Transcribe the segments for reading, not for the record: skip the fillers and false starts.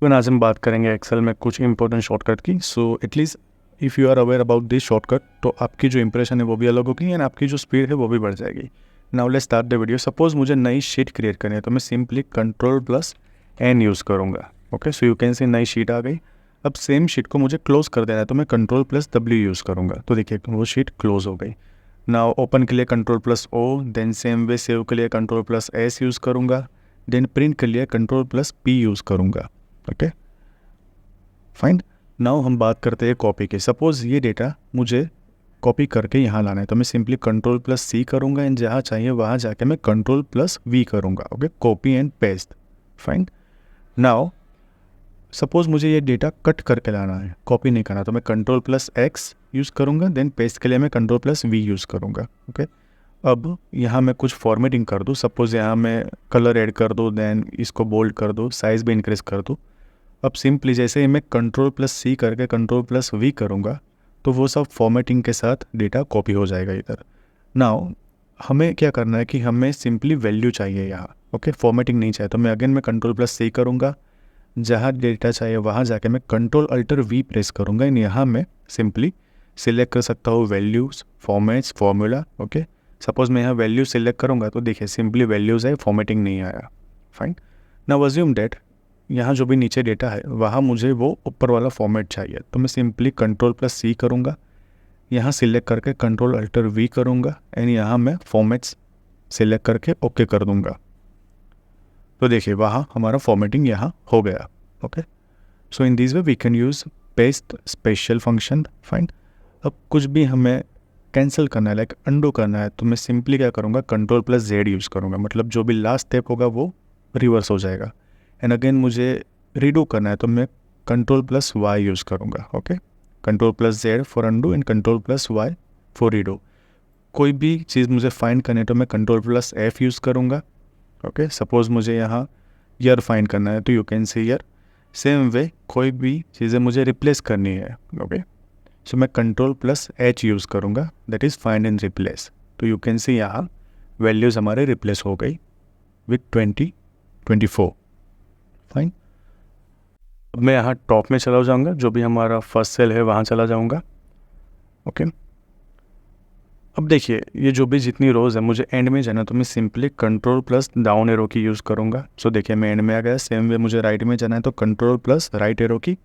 तो आज हम बात करेंगे एक्सेल में कुछ इंपॉर्टेंट शॉर्टकट की। So at least if you are aware about this shortcut तो आपकी जो इंप्रेशन है वो भी अलग होगी एंड आपकी जो स्पीड है वो भी बढ़ जाएगी। Now let's start the video. Suppose मुझे नई शीट क्रिएट करनी है तो मैं सिंपली Ctrl+N यूज़ करूँगा। Okay, so you can see नई शीट आ गई। अब सेम शीट को मुझे क्लोज कर देना है तो मैं Ctrl+W यूज़ करूँगा। तो देखिए वो शीट क्लोज हो गई। नाउ ओपन के लिए Ctrl+O, then same way save के लिए Ctrl+S यूज़ करूँगा, देन प्रिंट के लिए Ctrl+P यूज़ करूँगा। Okay fine. नाउ हम बात करते हैं कॉपी की। सपोज़ ये डेटा मुझे कॉपी करके यहाँ लाना है तो मैं सिंपली Ctrl+C करूँगा एंड जहाँ चाहिए वहाँ जाके मैं Ctrl+V करूँगा। Okay, copy and paste. Fine. Now suppose मुझे ये डेटा कट करके लाना है, कॉपी नहीं करना, तो मैं Ctrl+X यूज़ करूँगा, देन पेस्ट के लिए मैं Ctrl+V यूज़ करूँगा। ओके, अब यहाँ मैं कुछ फॉर्मेटिंग कर दूँ। सपोज़ यहाँ मैं कलर ऐड कर दूँ, देन इसको बोल्ड कर दूँ, साइज़ भी इंक्रीज़ कर दूँ। अब सिंपली जैसे ही मैं Ctrl+C करके Ctrl+V करूँगा तो वो सब फॉर्मेटिंग के साथ डेटा कॉपी हो जाएगा इधर। नाउ हमें क्या करना है कि हमें सिंपली वैल्यू चाहिए यहाँ। ओके, फॉर्मेटिंग नहीं चाहिए तो मैं अगेन मैं Ctrl+C करूँगा, जहाँ डेटा चाहिए वहाँ जाके मैं Ctrl+Alt+V प्रेस करूँगा एंड यहाँ मैं सिंपली सिलेक्ट कर सकता हूँ values, formats, formula. Okay, suppose मैं यहाँ वैल्यू सिलेक्ट करूँगा तो देखिए सिंपली वैल्यूज़ है, फॉर्मेटिंग नहीं आया। फाइन। नाउ अज्यूम डेट यहाँ जो भी नीचे डेटा है वहाँ मुझे वो ऊपर वाला फॉर्मेट चाहिए तो मैं सिंपली Ctrl+C करूँगा, यहाँ सिलेक्ट करके Ctrl+Alt+V करूँगा एंड यहाँ मैं फॉर्मेट्स सिलेक्ट करके ओके कर दूँगा। तो देखिए वहाँ हमारा फॉर्मेटिंग यहाँ हो गया। Okay, so in this way we can use paste special function. Fine. अब कुछ भी हमें कैंसिल करना है, लाइक अंडू करना है, तो मैं सिंपली क्या करूँगा, Ctrl+Z यूज़ करूँगा, मतलब जो भी लास्ट स्टेप होगा वो रिवर्स हो जाएगा। एंड अगेन मुझे रीडू करना है तो मैं Ctrl+Y यूज़ करूँगा। Okay, Ctrl+Z for undo and Ctrl+Y for redo. कोई भी चीज़ मुझे फाइंड करनी है तो मैं Ctrl+F यूज़ करूँगा। ओके, सपोज़ मुझे यहाँ ईयर फाइंड करना है तो you can say year. Same way कोई भी चीज़ें मुझे रिप्लेस करनी है। ओके, सो मैं Ctrl+H यूज़ करूँगा, that is find and replace. तो यू कैन सी यहाँ वैल्यूज़ हमारे रिप्लेस हो गई विथ 2024। फाइन। अब मैं यहाँ टॉप में चला जाऊँगा, जो भी हमारा फर्स्ट सेल है वहाँ चला जाऊँगा। ओके, अब देखिए ये जो भी जितनी रोज़ है मुझे एंड में जाना तो मैं सिंपली Ctrl+डाउन एरो की यूज़ करूँगा। सो देखिए मैं एंड में आ गया। सेम वे मुझे राइट में जाना है तो Ctrl+राइट एरो की,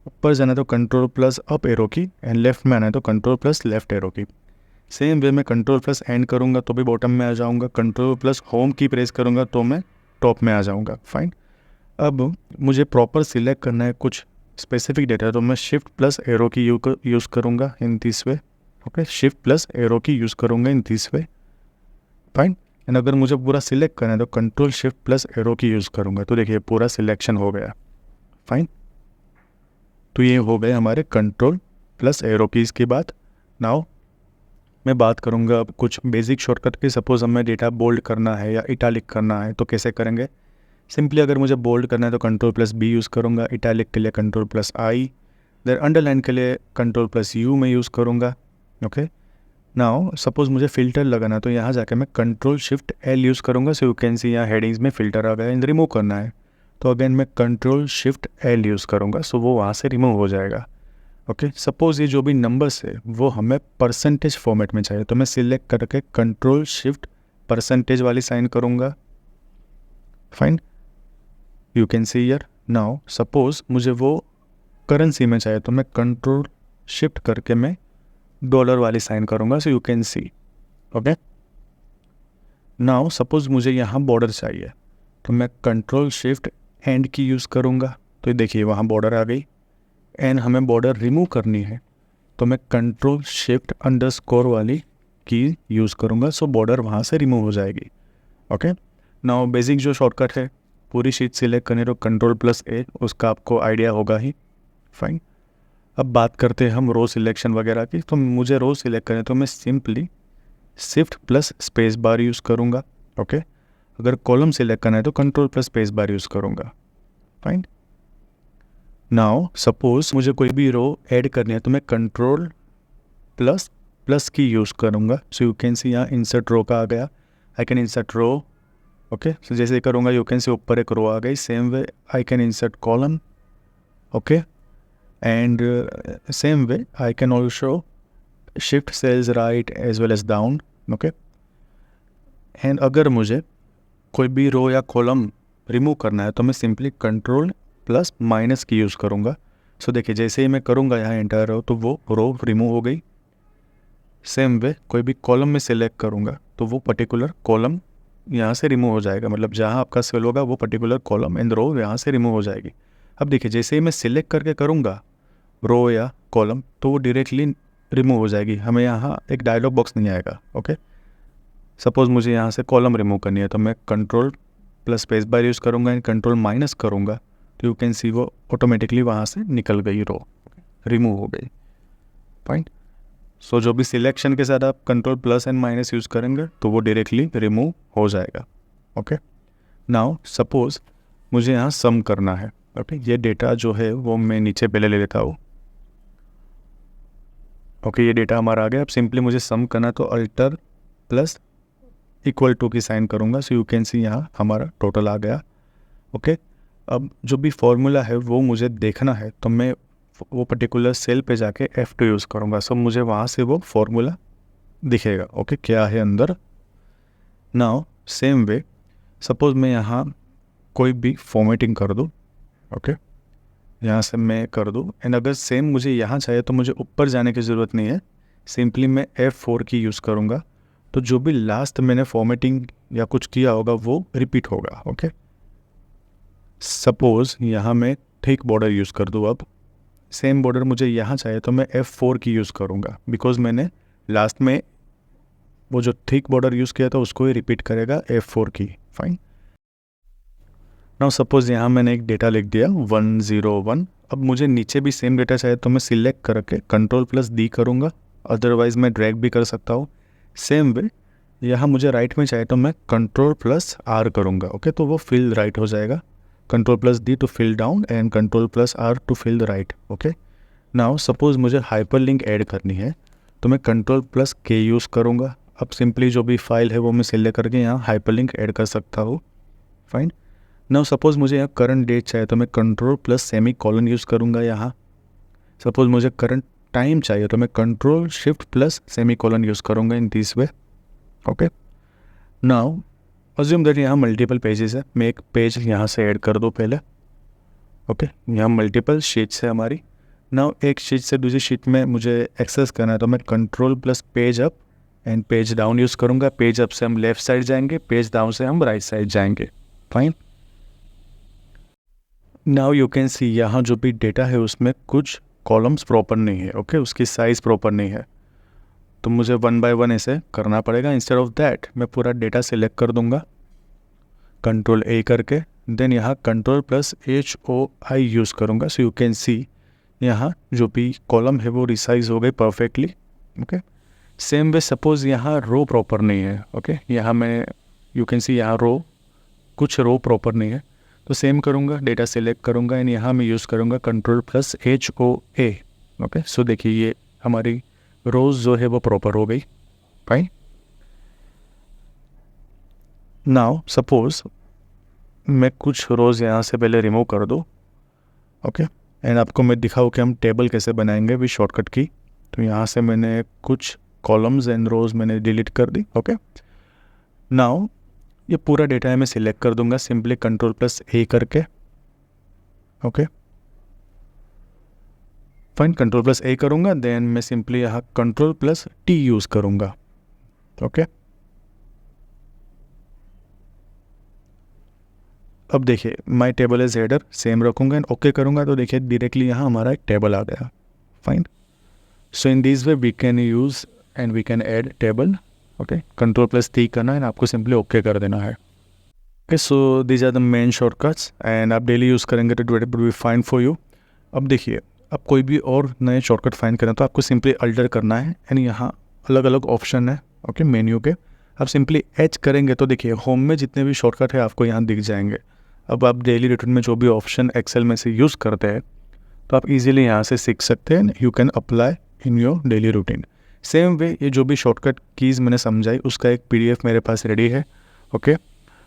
ऊपर जाना है तो Ctrl+अप एरो की एंड लेफ्ट में आना है तो Ctrl+लेफ्ट एरो की। सेम वे मैं Ctrl+एंड करूँगा तो भी बॉटम में आ जाऊँगा, Ctrl+होम की प्रेस करूँगा तो मैं टॉप में आ जाऊँगा। फाइन। अब मुझे प्रॉपर सिलेक्ट करना है कुछ स्पेसिफिक डेटा तो मैं Shift+एरो की यूज़ करूँगा इन दिस वे। ओके, Shift+एरो की यूज़ करूँगा in this way. Fine. And अगर मुझे पूरा सिलेक्ट करना है तो Ctrl+Shift+एरो की यूज़ करूँगा तो देखिए पूरा सिलेक्शन हो गया। फाइन। तो ये हो गए हमारे Ctrl+एरो कीज़ की बात। नाउ मैं बात करूँगा अब कुछ बेसिक शॉर्टकट की। सपोज़ हमें डेटा बोल्ड करना है या इटैलिक करना है तो कैसे करेंगे। सिंपली अगर मुझे बोल्ड करना है तो Ctrl+B यूज़ करूँगा, इटैलिक के लिए Ctrl+I, देन अंडरलाइन के लिए Ctrl+U में यूज़ करूँगा। ओके, नाउ सपोज़ मुझे फ़िल्टर लगाना है तो यहाँ जाके मैं Ctrl+Shift+L यूज़ करूँगा। सो यू कैन सी यहाँ हेडिंग्स में फ़िल्टर आ गया एंड रिमूव करना है तो अगेन मैं Ctrl+Shift+L यूज़ करूँगा, सो वो वहाँ से रिमूव हो जाएगा। ओके, सपोज़ ये जो भी नंबर्स है वो हमें परसेंटेज फॉर्मेट में चाहिए तो मैं सिलेक्ट करके Ctrl+Shift% वाली साइन करूँगा। Fine, you can see here. Now suppose मुझे वो करेंसी में चाहिए तो मैं Ctrl+Shift करके मैं डॉलर वाली साइन करूँगा। So you can see. Okay, now suppose मुझे यहाँ बॉर्डर चाहिए तो मैं Ctrl+Shift+End की यूज़ करूँगा तो देखिए वहाँ बॉर्डर आ गई। एंड हमें बॉर्डर रिमूव करनी है तो मैं Ctrl+Shift__ वाली की यूज़ करूँगा, सो बॉर्डर वहाँ से रिमूव हो जाएगी। ओके, नाउ बेसिक जो शॉर्टकट है, पूरी शीट सिलेक्ट करने तो Ctrl+A, उसका आपको आइडिया होगा ही। फाइन। अब बात करते हैं हम रो सिलेक्शन वगैरह की। तो मुझे रो सिलेक्ट करें तो मैं सिंपली Shift+स्पेस बार यूज़ करूँगा। ओके, अगर कॉलम सिलेक्ट करना है तो Ctrl+स्पेस बार यूज़ करूँगा। फाइन। नाउ सपोज़ मुझे कोई भी रो ऐड करनी है तो मैं Ctrl++ की यूज़ करूँगा। सो यू कैन सी यहाँ इंसर्ट रो का आ गया, I can insert row. Okay, so जैसे करूँगा यू कैन सी ऊपर एक रो आ गई। Same way I can insert column okay, and same way I can also shift cells right as well as down, okay, and अगर मुझे कोई भी रो या कॉलम रिमूव करना है तो मैं सिंपली कंट्रोल प्लस माइनस की यूज़ करूँगा। सो देखिए जैसे ही मैं करूँगा यहाँ एंटर रो तो वो रो रिमूव हो गई। सेम वे कोई भी कॉलम में सिलेक्ट करूँगा तो वो पर्टिकुलर कॉलम यहाँ से रिमूव हो जाएगा, मतलब जहाँ आपका सेल होगा वो पर्टिकुलर कॉलम एंड रो यहाँ से रिमूव हो जाएगी। अब देखिए जैसे ही मैं सिलेक्ट करके करूँगा रो या कॉलम तो वो डायरेक्टली रिमूव हो जाएगी, हमें यहाँ एक डायलॉग बॉक्स नहीं आएगा, ओके। सपोज़ मुझे यहाँ से कॉलम रिमूव करनी है तो मैं control plus space bar use करूँगा एंड कंट्रोल माइनस करूँगा तो यू कैन सी वो ऑटोमेटिकली वहाँ से निकल गई, रो रिमूव हो गई, पॉइंट। सो जो भी सिलेक्शन के साथ आप control plus and minus use करेंगे तो वो डायरेक्टली रिमूव हो जाएगा, ओके। नाउ सपोज़ मुझे यहाँ सम करना है, ओके। ये डेटा जो है वो मैं नीचे पहले ले लेता हूँ, ओके। ये डेटा हमारा आ गया। अब सिंपली मुझे सम करना तो अल्टर प्लस इक्वल टू की साइन करूँगा, सो यू कैन सी यहाँ हमारा टोटल आ गया, ओके। अब जो भी फॉर्मूला है वो मुझे देखना है तो मैं वो पर्टिकुलर सेल पे जाके F2 यूज़ करूँगा, सो मुझे वहाँ से वो फॉर्मूला दिखेगा, ओके, क्या है अंदर। नाउ सेम वे सपोज़ मैं यहाँ कोई भी फॉर्मेटिंग कर दूँ, ओके, यहाँ से मैं कर दूँ एंड अगर सेम मुझे यहाँ चाहिए तो मुझे ऊपर जाने की ज़रूरत नहीं है, सिंपली मैं F4 की यूज़ करूँगा तो जो भी लास्ट मैंने फॉर्मेटिंग या कुछ किया होगा वो रिपीट होगा, ओके। सपोज़ यहाँ मैं थिक बॉर्डर यूज़ कर दूँ, अब सेम बॉर्डर मुझे यहाँ चाहिए तो मैं F4 की यूज़ करूँगा बिकॉज मैंने लास्ट में वो जो थिक बॉर्डर यूज़ किया था उसको ही रिपीट करेगा F4 की, फाइन। नाउ सपोज़ यहाँ मैंने एक डेटा लिख दिया 101। अब मुझे नीचे भी सेम डेटा चाहिए तो मैं सिलेक्ट करके कंट्रोल प्लस D करूँगा, अदरवाइज़ मैं ड्रैग भी कर सकता हूँ। सेम वे यहाँ मुझे राइट में चाहिए तो मैं कंट्रोल प्लस R करूँगा, ओके, तो वो फिल राइट हो जाएगा। Control plus D to fill down and control plus R to fill the right, okay. Now suppose मुझे हाइपर लिंक ऐड करनी है तो मैं कंट्रोल प्लस K यूज़ करूँगा। अब सिंपली जो भी फाइल है वो मैं सिलेक्ट करके यहाँ हाइपर लिंक ऐड कर सकता हूँ, फाइन। नाउ सपोज़ मुझे यहाँ करंट डेट चाहिए तो मैं control plus semicolon use करूँगा यहाँ। सपोज़ मुझे करंट टाइम चाहिए तो मैं control shift plus semicolon use करूँगा in this way, okay. Now assume that यहाँ मल्टीपल पेजेस है, मैं एक पेज यहाँ से ऐड कर दूँ पहले, ओके। यहाँ मल्टीपल शीट्स है हमारी। नाउ एक शीट से दूसरी शीट में मुझे एक्सेस करना है तो मैं control plus page up and page down use करूँगा। पेज अप से हम लेफ़्ट साइड जाएंगे, पेज डाउन से हम राइट साइड जाएंगे, fine. Now you can see यहाँ जो भी डेटा है उसमें कुछ कॉलम्स प्रॉपर नहीं है, ओके, उसकी साइज़ प्रॉपर नहीं है तो मुझे 1 बाय 1 ऐसे करना पड़ेगा। इंस्टेड ऑफ दैट मैं पूरा डेटा सिलेक्ट कर दूंगा कंट्रोल A करके, देन यहाँ कंट्रोल प्लस HOI यूज़ करूँगा, सो यू कैन सी यहाँ जो भी कॉलम है वो रिसाइज हो गई perfectly, okay. Same way suppose यहाँ रो प्रॉपर नहीं है, ओके, यहाँ मैं यू कैन सी यहाँ कुछ रो प्रॉपर नहीं है तो सेम करूँगा, डेटा सिलेक्ट करूँगा एंड यहाँ मैं यूज़ करूँगा कंट्रोल प्लस HOA, ओके। सो देखिए ये हमारी रोज़ जो है वो प्रॉपर हो गई, फाइन। नाउ सपोज़ मैं कुछ रोज़ यहाँ से पहले रिमूव कर दूँ, ओके, एंड आपको मैं दिखाऊँ कि हम टेबल कैसे बनाएंगे विद शॉर्टकट की। तो यहाँ से मैंने कुछ कॉलम्स एंड रोज़ मैंने डिलीट कर दी, ओके। नाउ ये पूरा डेटा है मैं सिलेक्ट कर दूंगा सिंपली कंट्रोल प्लस A करके, okay, fine. Control plus A करूँगा देन मैं सिंपली यहाँ कंट्रोल प्लस T यूज़ करूँगा, ओके। अब देखिए my table is header same रखूँगा एंड ओके करूँगा तो देखिए डायरेक्टली यहाँ हमारा एक टेबल आ गया, fine. So in this way we can use and we can add table, okay. Control plus T करना है एंड आपको सिंपली ओके कर देना है, okay. So these are the main shortcuts and आप डेली यूज़ करेंगे तो it will be fine for you. अब देखिए अब कोई भी और नए शॉर्टकट फाइंड करें तो आपको सिंपली अल्टर करना है एंड यहाँ अलग अलग ऑप्शन है, ओके, मेन्यू के। आप सिंपली H करेंगे तो देखिए होम में जितने भी शॉर्टकट है आपको यहाँ दिख जाएंगे। अब आप डेली रूटीन में जो भी ऑप्शन एक्सेल में से यूज़ करते हैं तो आप इजीली यहाँ से सीख सकते हैं, you can apply in your daily routine. Same way ये जो भी शॉर्टकट कीज़ मैंने समझाई उसका एक PDF मेरे पास रेडी है, okay.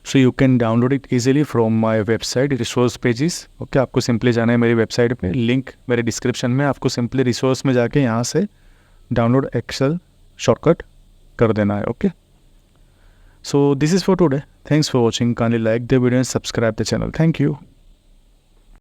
So you can download it easily from my website resource pages. Okay, आपको सिंपली जाना है मेरी वेबसाइट पे, लिंक मेरे डिस्क्रिप्शन में, आपको सिंपली रिसोर्स में जाके यहाँ से डाउनलोड एक्सेल शॉर्टकट कर देना है। Okay, so this is for today, thanks for watching, kindly like the video and subscribe the channel, thank you.